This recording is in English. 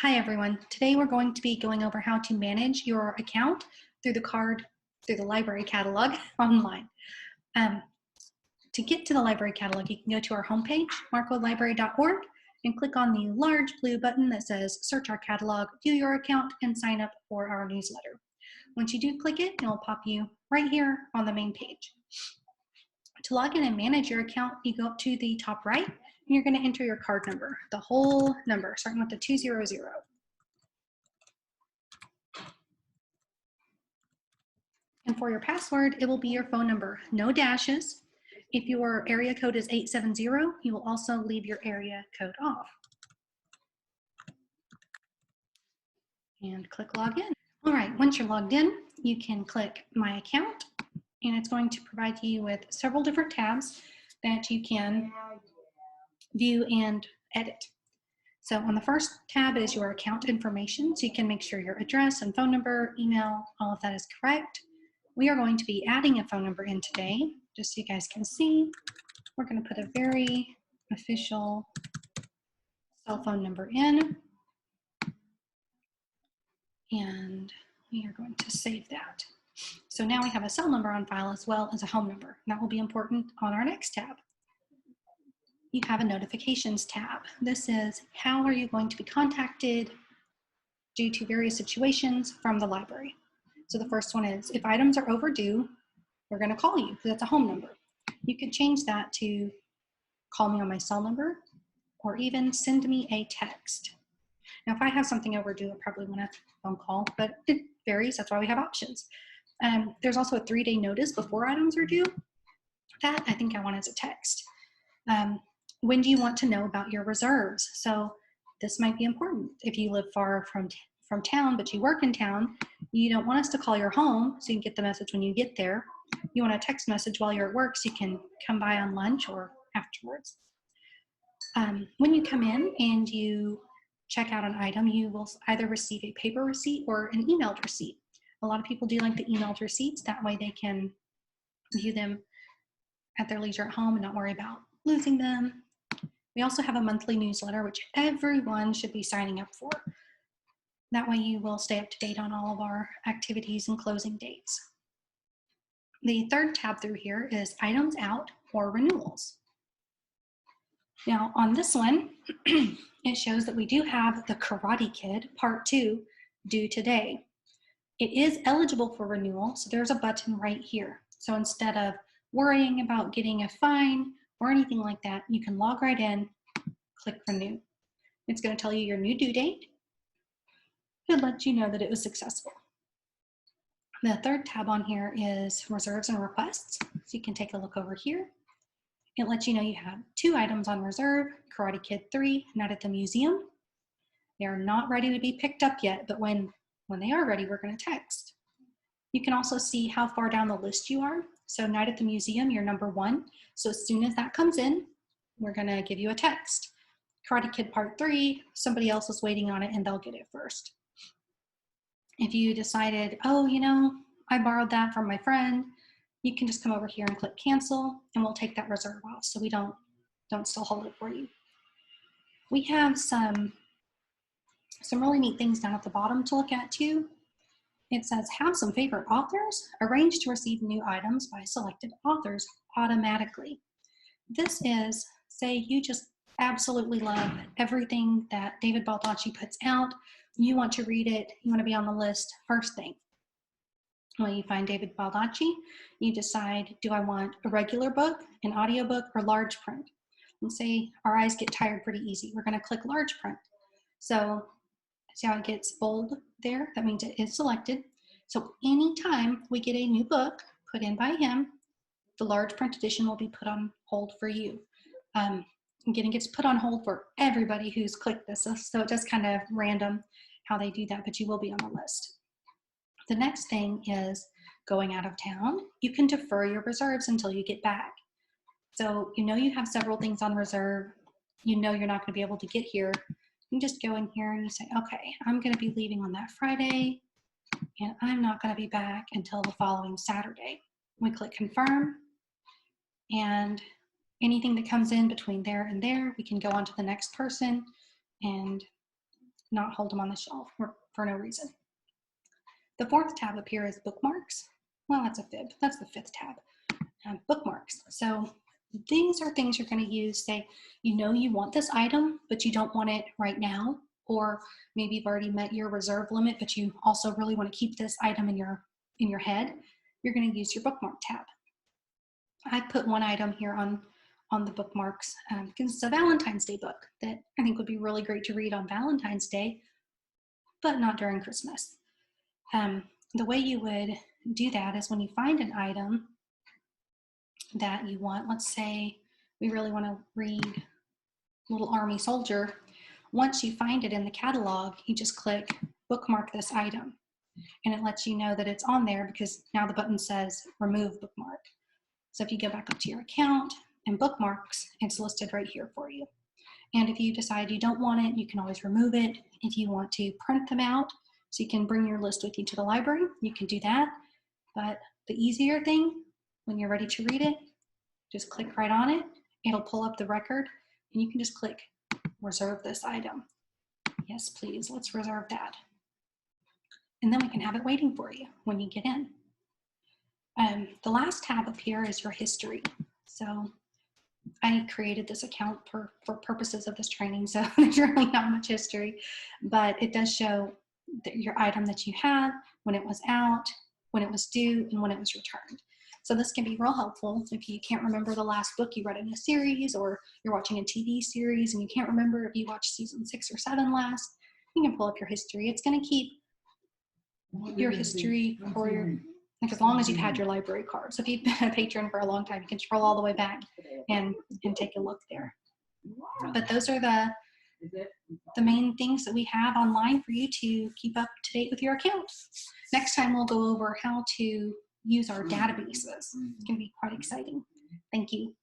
Hi everyone. Today we're going to be going over how to manage your account through the library catalog online. To get to the library catalog, you can go to our homepage, marcolibrary.org, and click on the large blue button that says Search Our Catalog, View Your Account, and Sign Up for our newsletter. Once you do click it, it'll pop you right here on the main page. To log in and manage your account, you go up to the top right, and you're going to enter your card number, the whole number, starting with the 200. And for your password, it will be your phone number, no dashes. If your area code is 870, you will also leave your area code off. And click login. All right, once you're logged in, you can click My Account, and it's going to provide you with several different tabs that you can view and edit. So on the first tab is your account information, so you can make sure your address and phone number, email, all of that is correct. We are going to be adding a phone number in today, just so you guys can see. We're going to put a very official cell phone number in, and we are going to save that. So now we have a cell number on file as well as a home number. That will be important on our next tab. You have a notifications tab. This is how are you going to be contacted due to various situations from the library. So the first one is if items are overdue, we're going to call you because that's a home number. You could change that to call me on my cell number or even send me a text. Now, if I have something overdue, I probably want a phone call, but it varies. That's why we have options. There's also a 3-day notice before items are due. That I think I want as a text. When do you want to know about your reserves? So this might be important. If you live far from town, but you work in town, you don't want us to call your home so you can get the message when you get there. You want a text message while you're at work so you can come by on lunch or afterwards. When you come in and you check out an item, you will either receive a paper receipt or an emailed receipt. A lot of people do like the emailed receipts. That way they can view them at their leisure at home and not worry about losing them. We also have a monthly newsletter, which everyone should be signing up for. That way you will stay up to date on all of our activities and closing dates. The third tab through here is items out or renewals. Now on this one, it shows that we do have the Karate Kid Part 2 due today. It is eligible for renewal, so there's a button right here. So instead of worrying about getting a fine or anything like that, you can log right in, click renew. It's going to tell you your new due date. It lets you know that it was successful. The third tab on here is reserves and requests. So you can take a look over here. It lets you know you have 2 items on reserve, Karate Kid 3, Night at the Museum. They are not ready to be picked up yet, but when they are ready, we're going to text. You can also see how far down the list you are. So Night at the Museum, you're number 1. So as soon as that comes in, we're going to give you a text. Karate Kid Part 3, somebody else is waiting on it and they'll get it first. If you decided, oh, I borrowed that from my friend, you can just come over here and click cancel and we'll take that reserve off so we don't still hold it for you. We have some really neat things down at the bottom to look at too. It says, have some favorite authors, arrange to receive new items by selected authors automatically. This is, say you just absolutely love everything that David Baldacci puts out. You want to read it, you want to be on the list first thing. When you find David Baldacci, you decide, do I want a regular book, an audiobook, or large print? And say our eyes get tired pretty easy. We're going to click large print. So see how it gets bold there? That means it is selected. So anytime we get a new book put in by him, the large print edition will be put on hold for you. Again, it gets put on hold for everybody who's clicked this. So it's just kind of random how they do that, but you will be on the list. The next thing is going out of town. You can defer your reserves until you get back. So you have several things on reserve. You're not going to be able to get here. You can just go in here and you say, okay, I'm going to be leaving on that Friday and I'm not going to be back until the following Saturday. We click confirm, and anything that comes in between there and there, we can go on to the next person and not hold them on the shelf for no reason. The fourth tab up here is Bookmarks. Well, that's a fib. That's the fifth tab. Bookmarks. So these are things you're going to use. Say you know you want this item, but you don't want it right now, or maybe you've already met your reserve limit, but you also really want to keep this item in your head. You're going to use your bookmark tab. I put one item here on the bookmarks because it's a Valentine's Day book that I think would be really great to read on Valentine's Day, but not during Christmas. The way you would do that is when you find an item that you want, let's say we really want to read Little Army Soldier. Once you find it in the catalog, you just click bookmark this item, and it lets you know that it's on there because now the button says remove bookmark. So if you go back up to your account and bookmarks, it's listed right here for you. And if you decide you don't want it, you can always remove it. If you want to print them out so you can bring your list with you to the library, you can do that. But the easier thing, when you're ready to read it, just click right on it. It'll pull up the record, and you can just click reserve this item. Yes, please, let's reserve that. And then we can have it waiting for you when you get in. The last tab up here is your history. So I created this account for purposes of this training, so there's really not much history, but it does show your item that you have, when it was out, when it was due, and when it was returned. So this can be real helpful if you can't remember the last book you read in a series, or you're watching a TV series and you can't remember if you watched season 6 or 7 last. You can pull up your history. It's going to keep your history for your, like, as long as you've had your library card. So if you've been a patron for a long time, you can scroll all the way back and take a look there. But those are the main things that we have online for you to keep up to date with your account. Next time we'll go over how to use our databases. It's going to be quite exciting. Thank you.